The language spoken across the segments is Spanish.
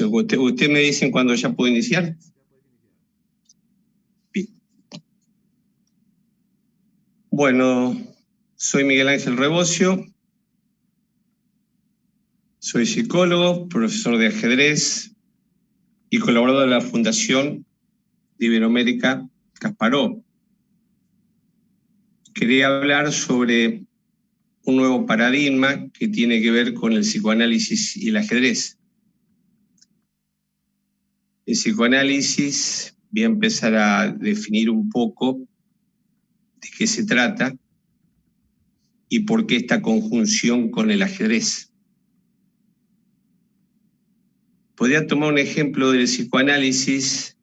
Usted me dicen cuando ya puedo iniciar. Bien. Bueno, soy Miguel Ángel Rebocio, soy psicólogo, profesor de ajedrez y colaborador de la Fundación de Iberoamérica Kasparov. Quería hablar sobre un nuevo paradigma que tiene que ver con el psicoanálisis y el ajedrez. El psicoanálisis, voy a empezar a definir un poco de qué se trata y por qué esta conjunción con el ajedrez. Podría tomar un ejemplo del psicoanálisis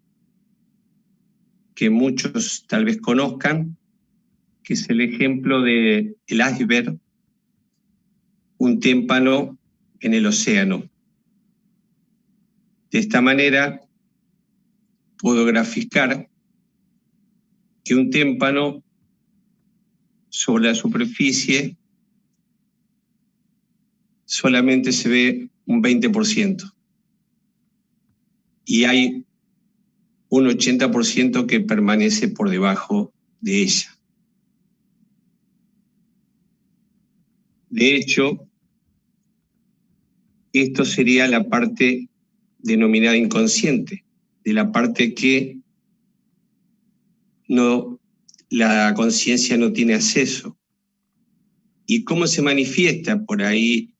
que muchos tal vez conozcan, que es el ejemplo del iceberg, un témpano en el océano. De esta manera puedo graficar que un témpano sobre la superficie solamente se ve un 20%. Y hay un 80% que permanece por debajo de ella. De hecho, esto sería la parte denominada inconsciente, de la parte que la conciencia no tiene acceso. ¿Y cómo se manifiesta? Por ahí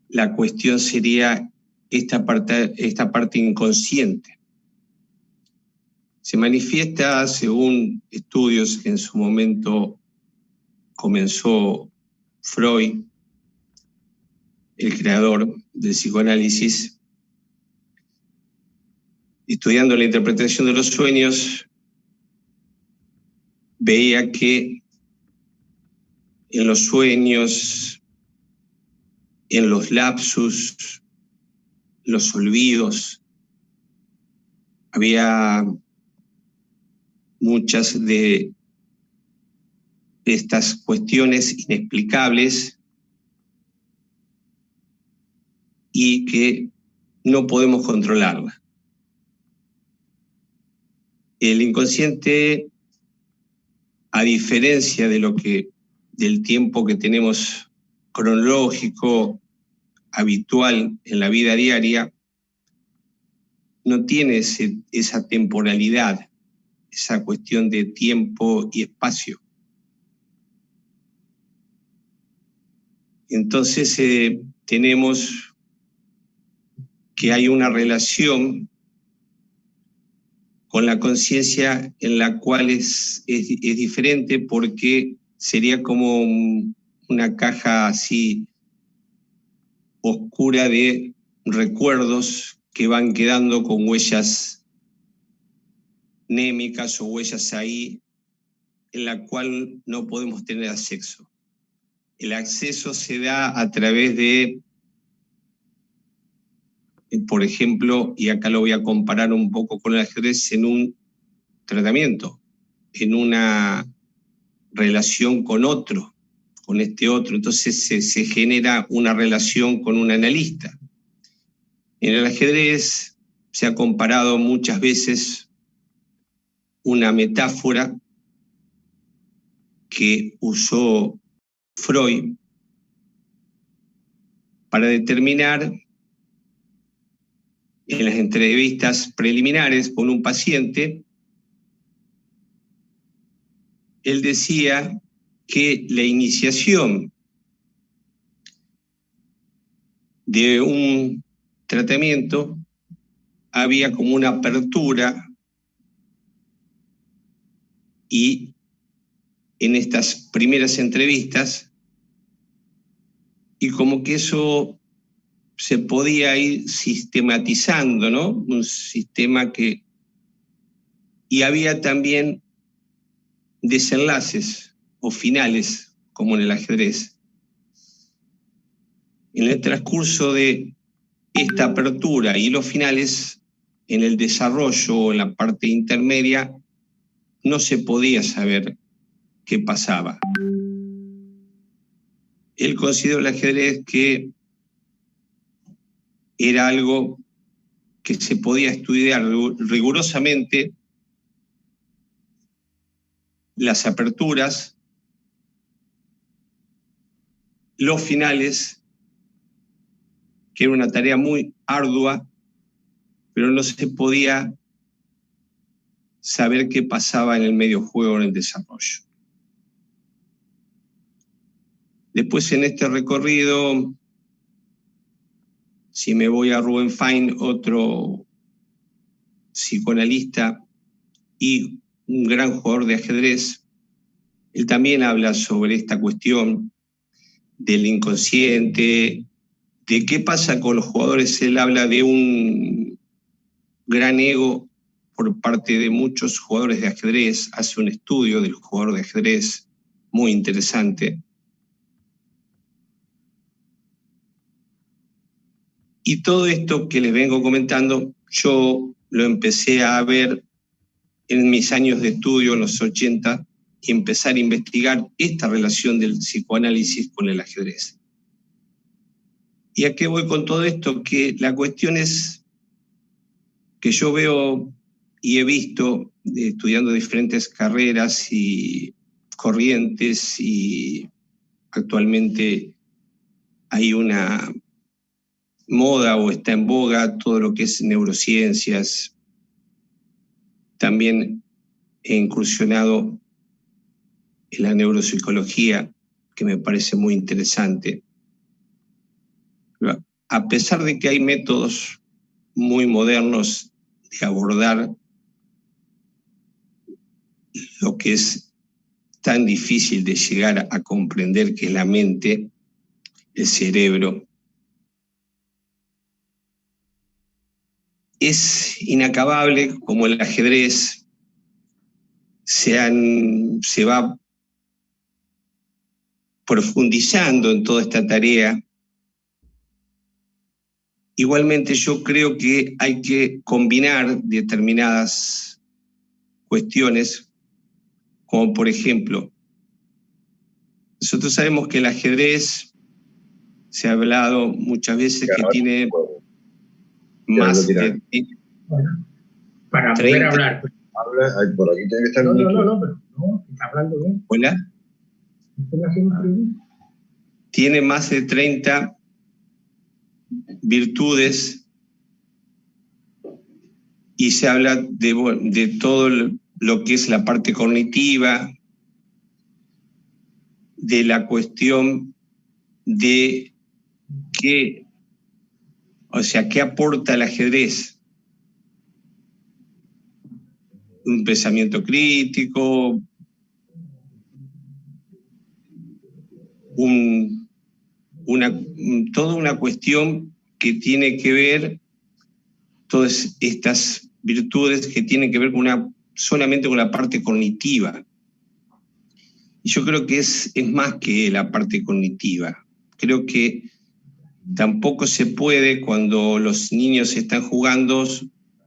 la cuestión sería esta parte inconsciente. Se manifiesta, según estudios que en su momento comenzó Freud, el creador del psicoanálisis, estudiando la interpretación de los sueños, veía que en los sueños, en los lapsus, los olvidos, había muchas de estas cuestiones inexplicables y que no podemos controlarlas. El inconsciente, a diferencia del tiempo que tenemos cronológico, habitual en la vida diaria, no tiene esa temporalidad, esa cuestión de tiempo y espacio. Entonces tenemos que hay una relación con la conciencia en la cual es diferente, porque sería como una caja así oscura de recuerdos que van quedando con huellas némicas o huellas ahí en la cual no podemos tener acceso. El acceso se da a través de, por ejemplo, y acá lo voy a comparar un poco con el ajedrez, en un tratamiento, en una relación con otro, con este otro. Entonces se genera una relación con un analista. En el ajedrez se ha comparado muchas veces una metáfora que usó Freud para determinar en las entrevistas preliminares con un paciente. Él decía que la iniciación de un tratamiento había como una apertura, y en estas primeras entrevistas, y como que eso se podía ir sistematizando, ¿no? Un sistema que... Y había también desenlaces o finales, como en el ajedrez. En el transcurso de esta apertura y los finales, en el desarrollo o en la parte intermedia, no se podía saber qué pasaba. Él consideró el ajedrez que era algo que se podía estudiar rigurosamente las aperturas, los finales, que era una tarea muy ardua, pero no se podía saber qué pasaba en el medio juego, en el desarrollo. Después, en este recorrido, si me voy a Ruben Fine, otro psicoanalista y un gran jugador de ajedrez, él también habla sobre esta cuestión del inconsciente, de qué pasa con los jugadores. Él habla de un gran ego por parte de muchos jugadores de ajedrez, hace un estudio del jugador de ajedrez muy interesante. Y todo esto que les vengo comentando, yo lo empecé a ver en mis años de estudio, en los 80, y empezar a investigar esta relación del psicoanálisis con el ajedrez. ¿Y a qué voy con todo esto? Que la cuestión es que yo veo y he visto, estudiando diferentes carreras y corrientes, y actualmente hay una moda o está en boga todo lo que es neurociencias. También he incursionado en la neuropsicología, que me parece muy interesante. A pesar de que hay métodos muy modernos de abordar lo que es tan difícil de llegar a comprender, que es la mente, el cerebro, es inacabable como el ajedrez se va profundizando en toda esta tarea. Igualmente yo creo que hay que combinar determinadas cuestiones, como por ejemplo, nosotros sabemos que el ajedrez, se ha hablado muchas veces que tiene más de... Bueno, para poder hablar. Habla, por aquí tiene que estar. No, pero no, está hablando bien. Hola. Tiene más de 30 virtudes, y se habla de todo lo que es la parte cognitiva, de la cuestión de qué aporta el ajedrez. Un pensamiento crítico, toda una cuestión que tiene que ver, todas estas virtudes que tienen que ver solamente con la parte cognitiva. Y yo creo que es más que la parte cognitiva. Creo que tampoco se puede, cuando los niños están jugando,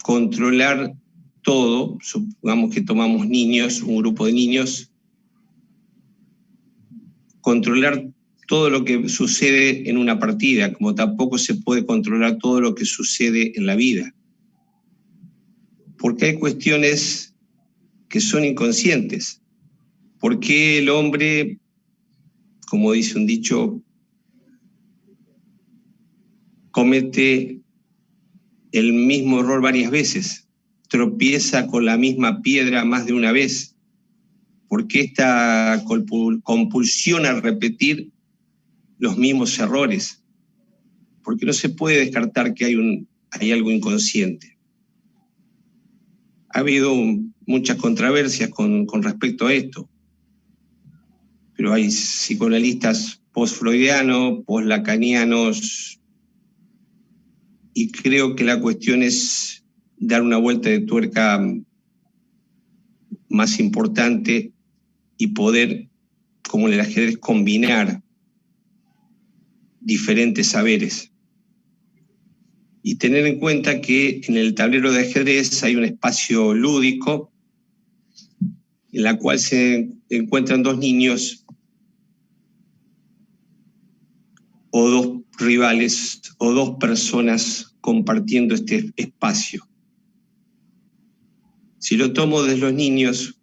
controlar todo. Supongamos que tomamos niños, un grupo de niños, controlar todo lo que sucede en una partida, como tampoco se puede controlar todo lo que sucede en la vida. Porque hay cuestiones que son inconscientes. ¿Por qué el hombre, como dice un dicho, comete el mismo error varias veces, tropieza con la misma piedra más de una vez? ¿Por qué esta compulsión a repetir los mismos errores? Porque no se puede descartar que hay algo inconsciente. Ha habido muchas controversias con respecto a esto, pero hay psicoanalistas post-freudianos, post-lacanianos, y creo que la cuestión es dar una vuelta de tuerca más importante y poder, como en el ajedrez, combinar diferentes saberes. Y tener en cuenta que en el tablero de ajedrez hay un espacio lúdico en la cual se encuentran dos niños o dos rivales o dos personas compartiendo este espacio. Si lo tomo de los niños,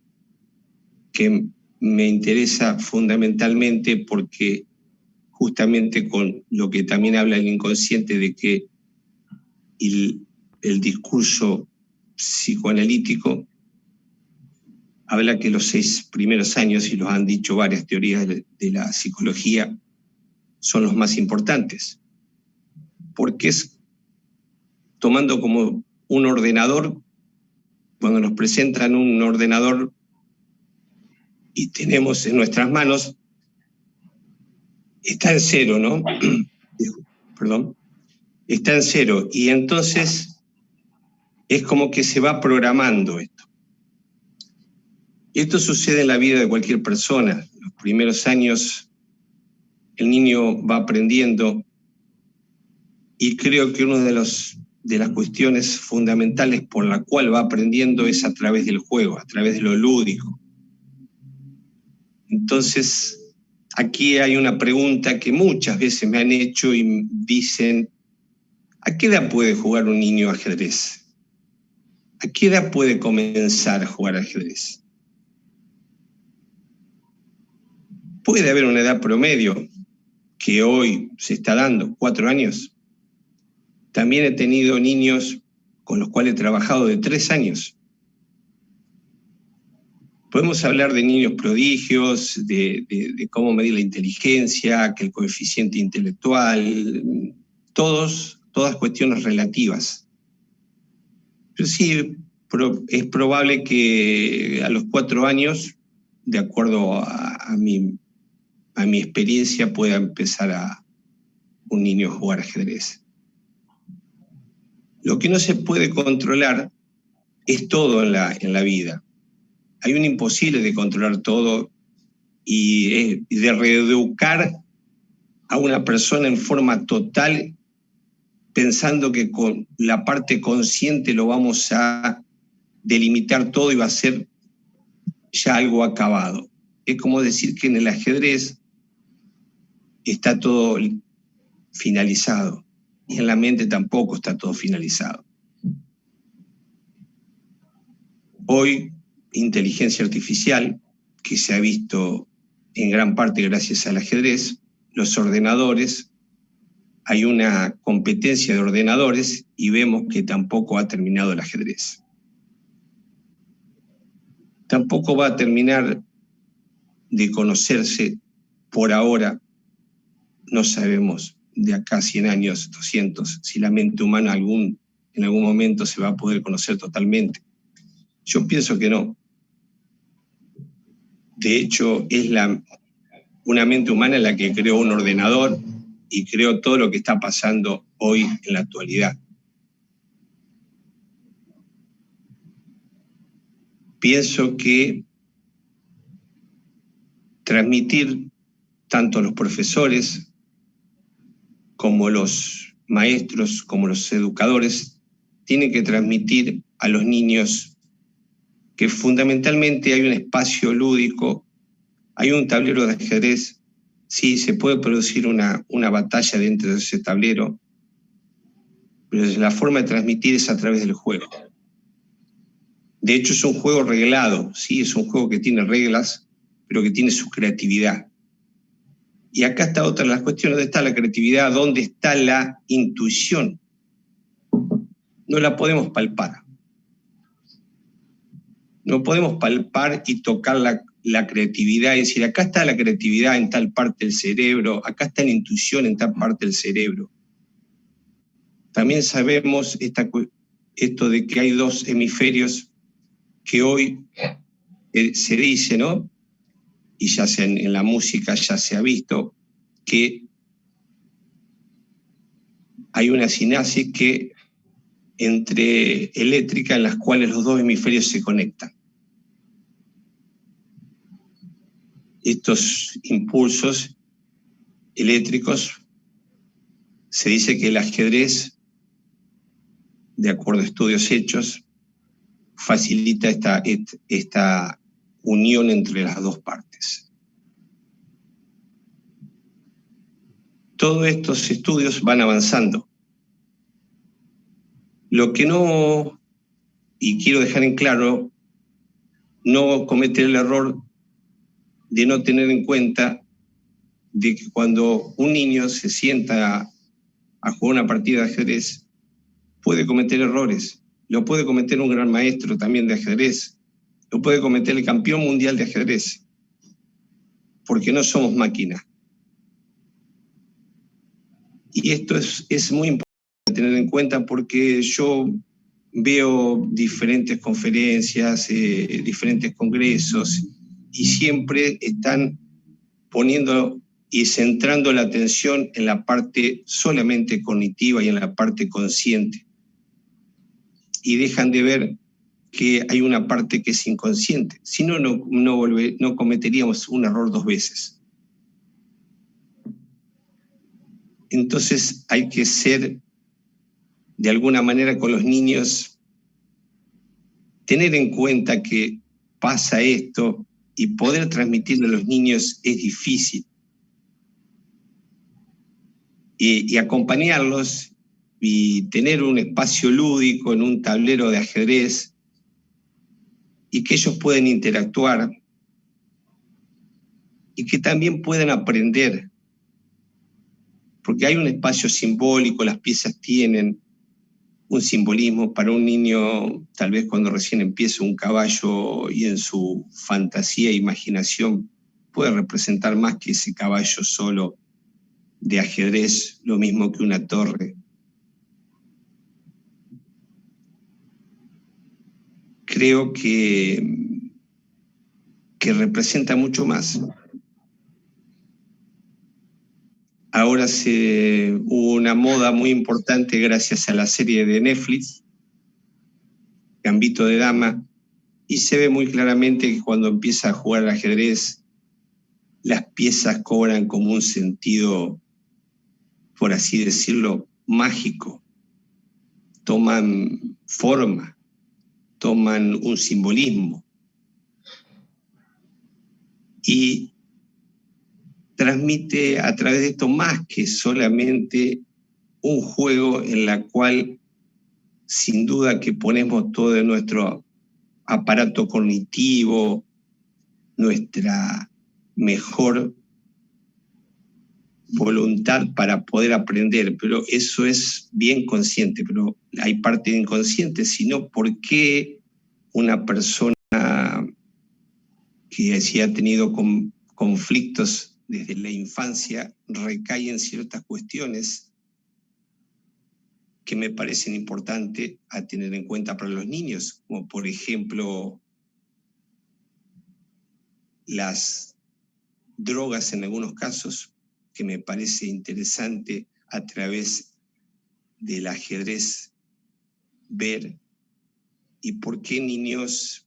que me interesa fundamentalmente porque justamente con lo que también habla el inconsciente de que el discurso psicoanalítico habla que los 6 primeros años, y los han dicho varias teorías de la psicología, son los más importantes, porque es tomando como un ordenador, cuando nos presentan un ordenador y tenemos en nuestras manos, está en cero, ¿no? Perdón. Está en cero, y entonces es como que se va programando esto. Esto sucede en la vida de cualquier persona. Los primeros años el niño va aprendiendo, y creo que una de las cuestiones fundamentales por la cual va aprendiendo es a través del juego, a través de lo lúdico. Entonces, aquí hay una pregunta que muchas veces me han hecho y dicen: ¿a qué edad puede jugar un niño ajedrez? ¿A qué edad puede comenzar a jugar ajedrez? Puede haber una edad promedio que hoy se está dando, 4 años. También he tenido niños con los cuales he trabajado de 3 años. Podemos hablar de niños prodigios, de cómo medir la inteligencia, que el coeficiente intelectual, todas cuestiones relativas. Pero sí, es probable que a los 4 años, de acuerdo a mi experiencia, pueda empezar a un niño a jugar ajedrez. Lo que no se puede controlar es todo en la vida. Hay un imposible de controlar todo y de reeducar a una persona en forma total pensando que con la parte consciente lo vamos a delimitar todo y va a ser ya algo acabado. Es como decir que en el ajedrez está todo finalizado y en la mente tampoco está todo finalizado. Hoy, inteligencia artificial, que se ha visto en gran parte gracias al ajedrez, los ordenadores, hay una competencia de ordenadores y vemos que tampoco ha terminado el ajedrez. Tampoco va a terminar de conocerse por ahora, no sabemos de acá 100 años, 200, si la mente humana en algún momento se va a poder conocer totalmente. Yo pienso que no. De hecho, es una mente humana la que creó un ordenador y creó todo lo que está pasando hoy en la actualidad. Pienso que transmitir tanto los profesores como los maestros, como los educadores, tienen que transmitir a los niños que fundamentalmente hay un espacio lúdico, hay un tablero de ajedrez. Sí, se puede producir una batalla dentro de ese tablero, pero la forma de transmitir es a través del juego. De hecho, es un juego reglado, sí, es un juego que tiene reglas, pero que tiene su creatividad. Y acá está otra de las cuestiones: ¿dónde está la creatividad? ¿Dónde está la intuición? No la podemos palpar. No podemos palpar y tocar la creatividad y decir, acá está la creatividad en tal parte del cerebro, acá está la intuición en tal parte del cerebro. También sabemos esto de que hay 2 hemisferios que hoy se dice, ¿no? Y ya en la música ya se ha visto que hay una sinapsis eléctrica en las cuales los 2 hemisferios se conectan. Estos impulsos eléctricos, se dice que el ajedrez, de acuerdo a estudios hechos, facilita esta unión entre las 2 partes. todos estos estudios van avanzando. Lo que no, y quiero dejar en claro, no cometer el error de no tener en cuenta de que cuando un niño se sienta a jugar una partida de ajedrez, puede cometer errores. Lo puede cometer un gran maestro también de ajedrez. Lo puede cometer el campeón mundial de ajedrez. Porque no somos máquinas. Y esto es muy importante tener en cuenta porque yo veo diferentes conferencias, diferentes congresos, y siempre están poniendo y centrando la atención en la parte solamente cognitiva y en la parte consciente. Y dejan de ver que hay una parte que es inconsciente. Si no, no cometeríamos un error 2 veces. Entonces hay que ser, de alguna manera, con los niños, tener en cuenta que pasa esto y poder transmitirle a los niños es difícil. Y acompañarlos y tener un espacio lúdico en un tablero de ajedrez y que ellos puedan interactuar y que también puedan aprender, porque hay un espacio simbólico, las piezas tienen un simbolismo para un niño, tal vez cuando recién empieza un caballo y en su fantasía e imaginación puede representar más que ese caballo solo de ajedrez, lo mismo que una torre. Creo que representa mucho más. Ahora hubo una moda muy importante gracias a la serie de Netflix, Gambito de Dama, y se ve muy claramente que cuando empieza a jugar al ajedrez, las piezas cobran como un sentido, por así decirlo, mágico. Toman forma, toman un simbolismo. Y transmite a través de esto más que solamente un juego en la cual sin duda que ponemos todo de nuestro aparato cognitivo, nuestra mejor voluntad para poder aprender, pero eso es bien consciente, pero hay parte inconsciente, sino por qué una persona que sí ha tenido conflictos desde la infancia recae en ciertas cuestiones que me parecen importantes a tener en cuenta para los niños, como por ejemplo las drogas en algunos casos, que me parece interesante a través del ajedrez ver, y por qué niños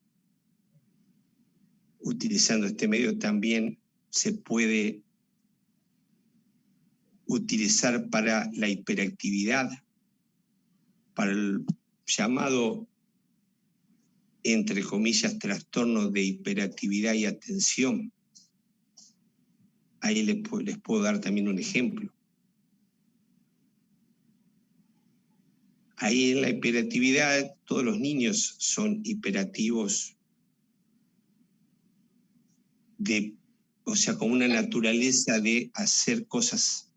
utilizando este medio también se puede utilizar para la hiperactividad, para el llamado, entre comillas, trastorno de hiperactividad y atención. Ahí les puedo dar también un ejemplo. Ahí en la hiperactividad, todos los niños son hiperactivos, o sea, con una naturaleza de hacer cosas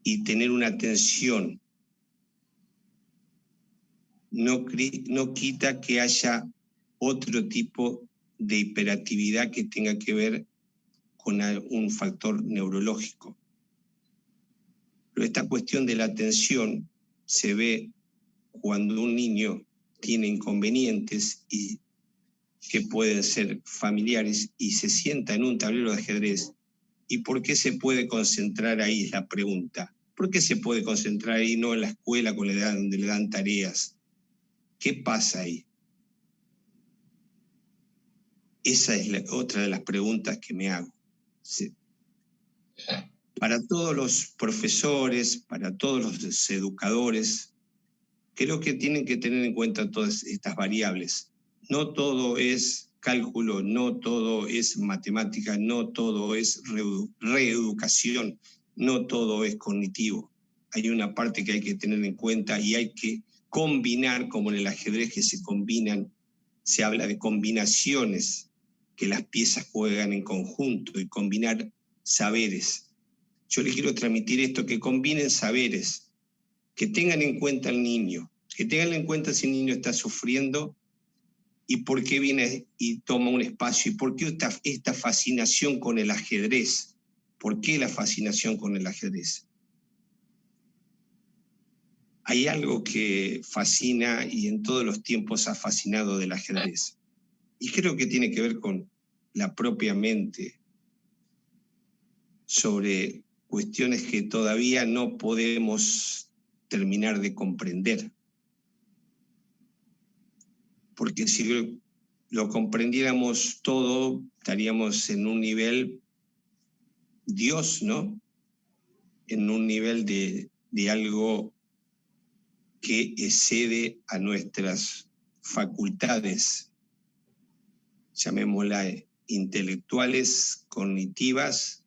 y tener una atención. No quita que haya otro tipo de hiperactividad que tenga que ver con un factor neurológico. Pero esta cuestión de la atención se ve cuando un niño tiene inconvenientes y que pueden ser familiares y se sienta en un tablero de ajedrez. ¿Y por qué se puede concentrar ahí? Es la pregunta. ¿Por qué se puede concentrar ahí, no en la escuela donde le dan tareas? ¿Qué pasa ahí? Esa es otra de las preguntas que me hago. Sí. Para todos los profesores, para todos los educadores, creo que tienen que tener en cuenta todas estas variables. No todo es cálculo, no todo es matemática, no todo es reeducación, no todo es cognitivo. Hay una parte que hay que tener en cuenta y hay que combinar, como en el ajedrez que se combinan, se habla de combinaciones, que las piezas juegan en conjunto y combinar saberes. Yo le quiero transmitir esto, que combinen saberes, que tengan en cuenta al niño, que tengan en cuenta si el niño está sufriendo y por qué viene y toma un espacio y por qué esta fascinación con el ajedrez. ¿Por qué la fascinación con el ajedrez? Hay algo que fascina y en todos los tiempos ha fascinado del ajedrez. Y creo que tiene que ver con la propia mente sobre cuestiones que todavía no podemos terminar de comprender. Porque si lo comprendiéramos todo, estaríamos en un nivel Dios, ¿no? En un nivel de algo que excede a nuestras facultades, llamémoslas intelectuales, cognitivas,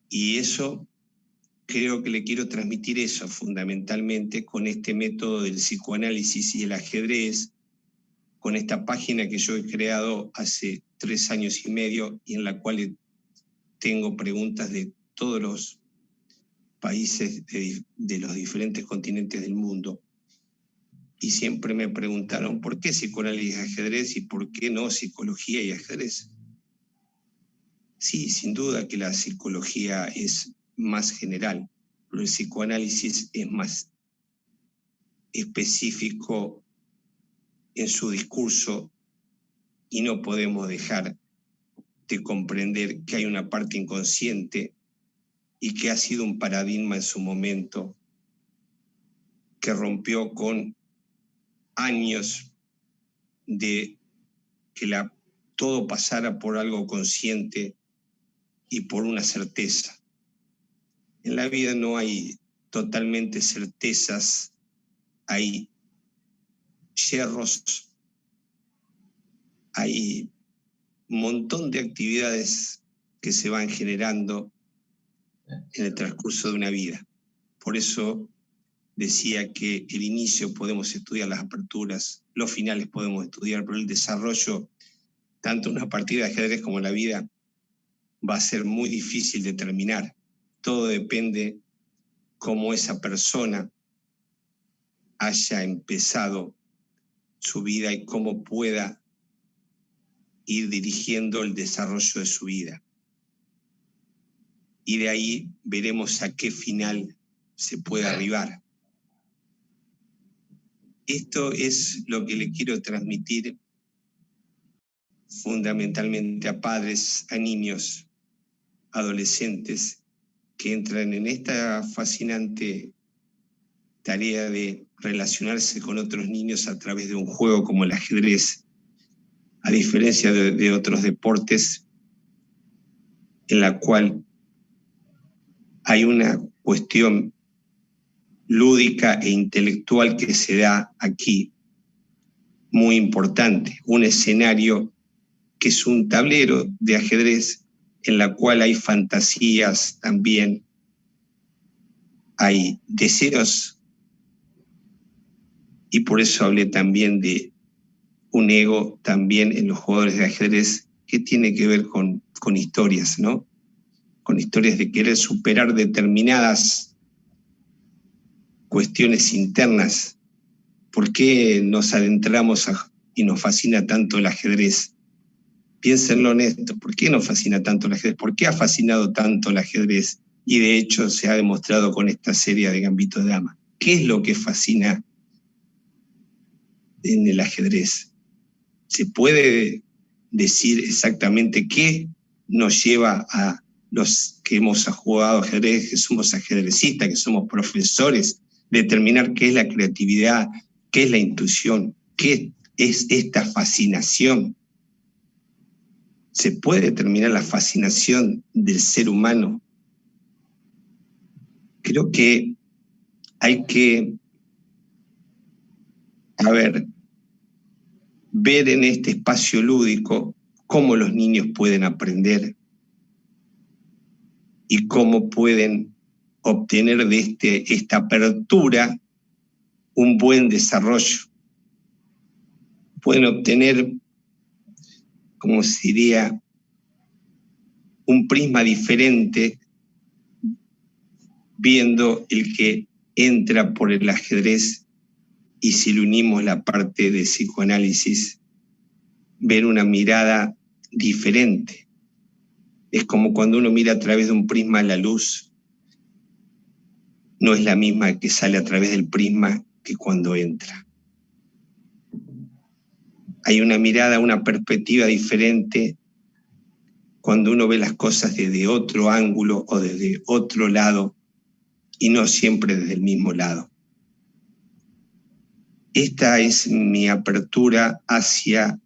y eso creo que le quiero transmitir eso fundamentalmente con este método del psicoanálisis y el ajedrez, con esta página que yo he creado hace 3 años y medio y en la cual tengo preguntas de todos los países de los diferentes continentes del mundo. Y siempre me preguntaron, ¿por qué psicoanálisis y ajedrez y por qué no psicología y ajedrez? Sí, sin duda que la psicología es más general, pero el psicoanálisis es más específico en su discurso y no podemos dejar de comprender que hay una parte inconsciente y que ha sido un paradigma en su momento que rompió con años de que todo pasara por algo consciente y por una certeza. En la vida no hay totalmente certezas, hay yerros, hay un montón de actividades que se van generando en el transcurso de una vida. Por eso decía que el inicio podemos estudiar las aperturas, los finales podemos estudiar, pero el desarrollo, tanto una partida de ajedrez como la vida, va a ser muy difícil de terminar. Todo depende cómo esa persona haya empezado su vida y cómo pueda ir dirigiendo el desarrollo de su vida. Y de ahí veremos a qué final se puede arribar. Esto es lo que le quiero transmitir fundamentalmente a padres, a niños, adolescentes que entran en esta fascinante tarea de relacionarse con otros niños a través de un juego como el ajedrez, a diferencia de otros deportes en la cual hay una cuestión lúdica e intelectual que se da aquí muy importante, un escenario que es un tablero de ajedrez en la cual hay fantasías también, hay deseos, y por eso hablé también de un ego también en los jugadores de ajedrez que tiene que ver con historias, ¿no? Con historias de querer superar determinadas cuestiones internas. ¿Por qué nos adentramos y nos fascina tanto el ajedrez? Piénsenlo en esto, ¿por qué nos fascina tanto el ajedrez? ¿Por qué ha fascinado tanto el ajedrez? Y de hecho se ha demostrado con esta serie de Gambito de Dama. ¿Qué es lo que fascina en el ajedrez? ¿Se puede decir exactamente qué nos lleva a los que hemos jugado ajedrez, que somos ajedrecistas, que somos profesores, determinar qué es la creatividad, qué es la intuición, qué es esta fascinación? ¿Se puede determinar la fascinación del ser humano? Creo que hay que, ver en este espacio lúdico cómo los niños pueden aprender y cómo pueden obtener de esta apertura un buen desarrollo. Pueden obtener, como se diría, un prisma diferente viendo el que entra por el ajedrez, y si le unimos la parte de psicoanálisis, ver una mirada diferente. Es como cuando uno mira a través de un prisma la luz, no es la misma que sale a través del prisma que cuando entra. Hay una mirada, una perspectiva diferente cuando uno ve las cosas desde otro ángulo o desde otro lado y no siempre desde el mismo lado. Esta es mi apertura hacia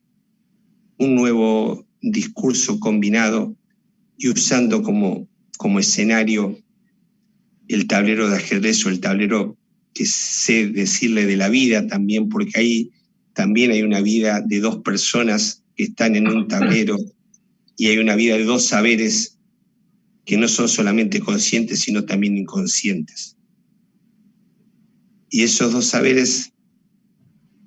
un nuevo discurso combinado y usando como escenario el tablero de ajedrez o el tablero que sé decirle de la vida también, porque ahí también hay una vida de dos personas que están en un tablero y hay una vida de dos saberes que no son solamente conscientes, sino también inconscientes. Y esos dos saberes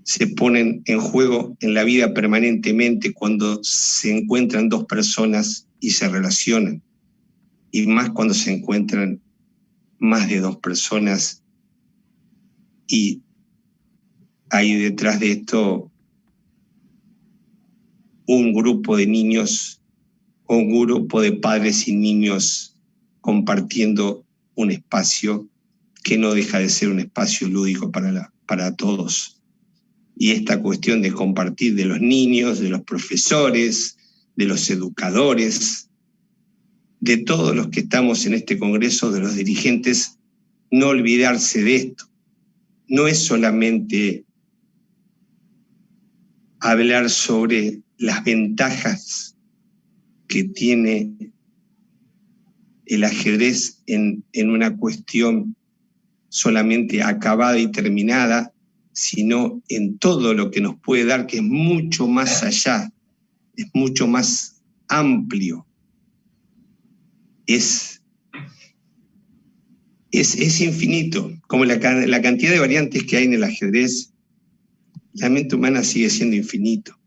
se ponen en juego en la vida permanentemente cuando se encuentran dos personas y se relacionan, y más cuando se encuentran más de dos personas y hay detrás de esto un grupo de niños o un grupo de padres y niños compartiendo un espacio que no deja de ser un espacio lúdico para todos. Y esta cuestión de compartir de los niños, de los profesores, de los educadores, de todos los que estamos en este congreso, de los dirigentes, no olvidarse de esto. No es solamente hablar sobre las ventajas que tiene el ajedrez en una cuestión solamente acabada y terminada, sino en todo lo que nos puede dar, que es mucho más allá, es mucho más amplio. Es infinito. Como la cantidad de variantes que hay en el ajedrez, la mente humana sigue siendo infinito.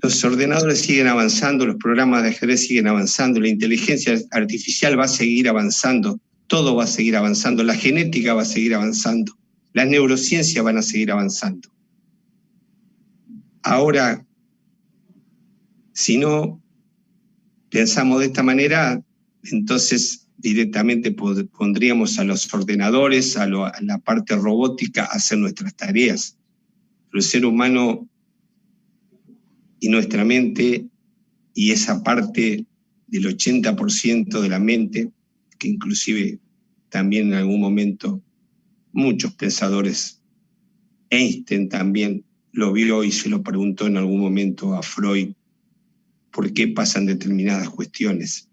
Los ordenadores siguen avanzando, los programas de ajedrez siguen avanzando, la inteligencia artificial va a seguir avanzando, todo va a seguir avanzando, la genética va a seguir avanzando, las neurociencias van a seguir avanzando. Ahora, si no pensamos de esta manera, entonces directamente pondríamos a los ordenadores, a la parte robótica, a hacer nuestras tareas. Pero el ser humano y nuestra mente, y esa parte del 80% de la mente, que inclusive también en algún momento muchos pensadores, Einstein también lo vio y se lo preguntó en algún momento a Freud, ¿por qué pasan determinadas cuestiones?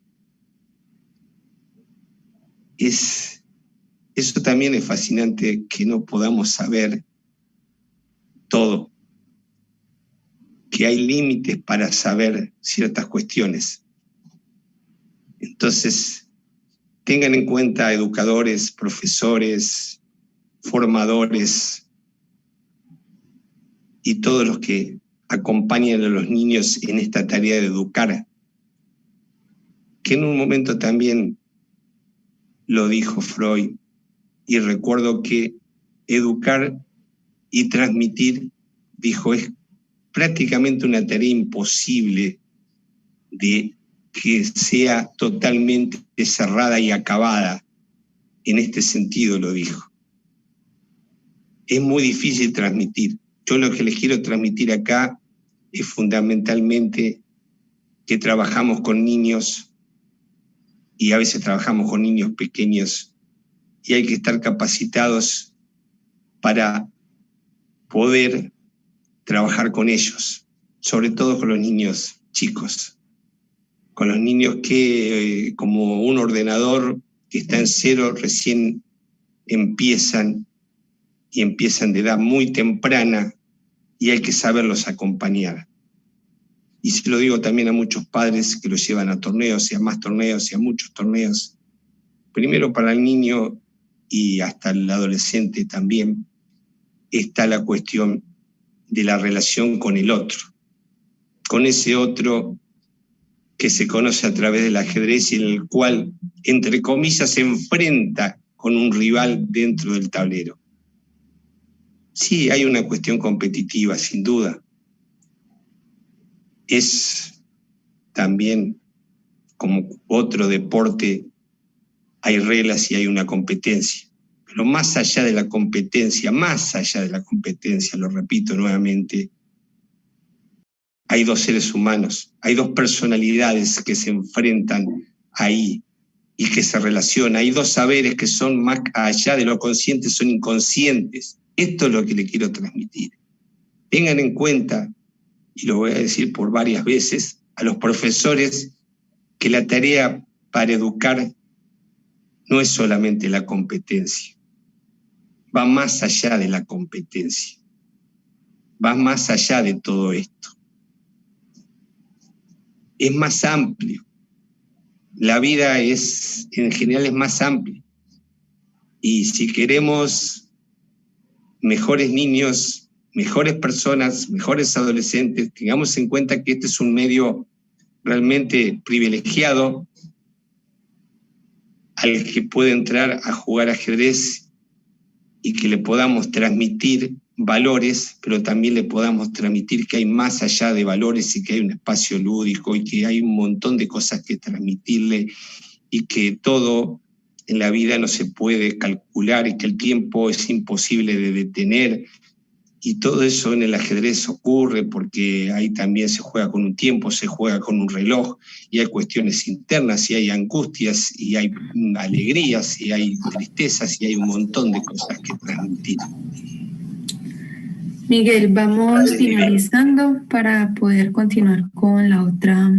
Eso también es fascinante, que no podamos saber todo, que hay límites para saber ciertas cuestiones. Entonces, tengan en cuenta educadores, profesores, formadores y todos los que acompañan a los niños en esta tarea de educar, que en un momento también lo dijo Freud, y recuerdo que educar y transmitir, dijo, es prácticamente una tarea imposible de que sea totalmente cerrada y acabada. En este sentido lo dijo. Es muy difícil transmitir. Yo lo que les quiero transmitir acá es fundamentalmente que trabajamos con niños y a veces trabajamos con niños pequeños y hay que estar capacitados para poder trabajar con ellos, sobre todo con los niños chicos, con los niños que como un ordenador que está en cero recién empiezan de edad muy temprana y hay que saberlos acompañar. Y se lo digo también a muchos padres que los llevan a torneos y a más torneos y a muchos torneos. Primero para el niño y hasta el adolescente también está la cuestión de la relación con el otro, con ese otro que se conoce a través del ajedrez y en el cual, entre comillas, se enfrenta con un rival dentro del tablero. Sí, hay una cuestión competitiva, sin duda. Es también, como otro deporte, hay reglas y hay una competencia. Pero más allá de la competencia, lo repito nuevamente, hay dos seres humanos, hay dos personalidades que se enfrentan ahí y que se relacionan. Hay dos saberes que son más allá de lo consciente, son inconscientes. Esto es lo que le quiero transmitir. Tengan en cuenta, y lo voy a decir por varias veces, a los profesores, que la tarea para educar no es solamente la competencia, va más allá de la competencia, va más allá de todo esto. Es más amplio. La vida en general es más amplia. Y si queremos mejores niños, mejores personas, mejores adolescentes, tengamos en cuenta que este es un medio realmente privilegiado al que puede entrar a jugar ajedrez y que le podamos transmitir valores, pero también le podamos transmitir que hay más allá de valores y que hay un espacio lúdico y que hay un montón de cosas que transmitirle y que todo en la vida no se puede calcular y que el tiempo es imposible de detener. Y todo eso en el ajedrez ocurre porque ahí también se juega con un tiempo, se juega con un reloj, y hay cuestiones internas, y hay angustias, y hay alegrías, y hay tristezas, y hay un montón de cosas que transmitir. Miguel, vamos finalizando para poder continuar con la otra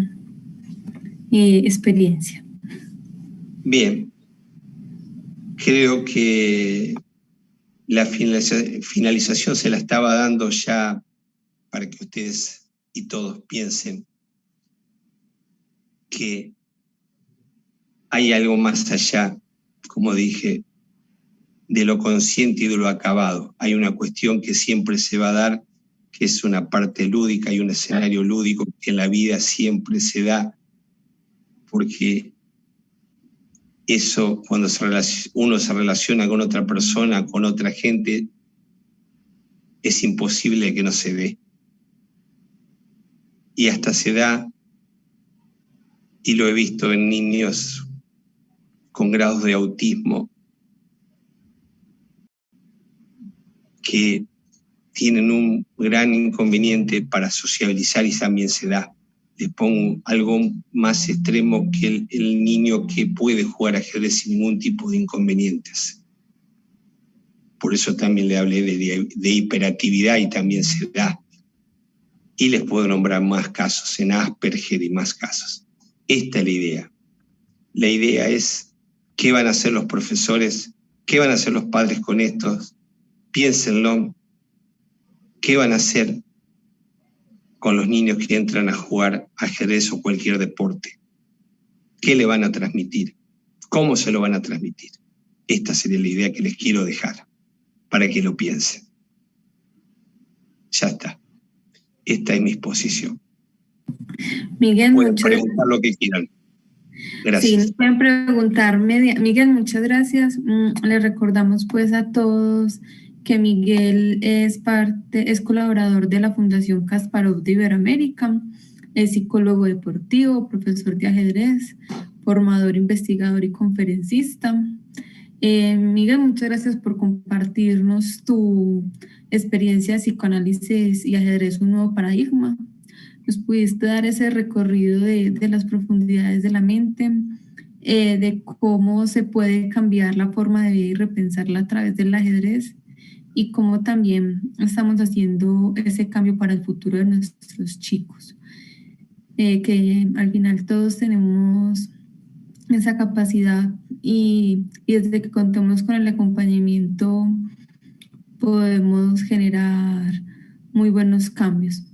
experiencia. Bien, creo que la finalización se la estaba dando ya para que ustedes y todos piensen que hay algo más allá, como dije, de lo consciente y de lo acabado. Hay una cuestión que siempre se va a dar, que es una parte lúdica y un escenario lúdico que en la vida siempre se da, porque eso, cuando uno se relaciona con otra persona, con otra gente, es imposible que no se dé. Y hasta se da, y lo he visto en niños con grados de autismo que tienen un gran inconveniente para sociabilizar y también se da. Les pongo algo más extremo que el niño que puede jugar ajedrez sin ningún tipo de inconvenientes. Por eso también le hablé de hiperactividad y también se da. Y les puedo nombrar más casos, en Asperger y más casos. Esta es la idea. La idea es qué van a hacer los profesores, qué van a hacer los padres con estos. Piénsenlo, qué van a hacer con los niños que entran a jugar ajedrez o cualquier deporte. ¿Qué le van a transmitir? ¿Cómo se lo van a transmitir? Esta sería la idea que les quiero dejar, para que lo piensen. Ya está. Esta es mi exposición. Miguel, pueden preguntar lo que quieran. Gracias. Sí, pueden preguntarme. Miguel, muchas gracias. Le recordamos pues a todos que Miguel es colaborador de la Fundación Kasparov de Iberoamérica, es psicólogo deportivo, profesor de ajedrez, formador, investigador y conferencista. Miguel, muchas gracias por compartirnos tu experiencia de psicoanálisis y ajedrez, un nuevo paradigma. Nos pudiste dar ese recorrido de las profundidades de la mente, de cómo se puede cambiar la forma de vida y repensarla a través del ajedrez, y cómo también estamos haciendo ese cambio para el futuro de nuestros chicos. Que al final todos tenemos esa capacidad y desde que contemos con el acompañamiento podemos generar muy buenos cambios.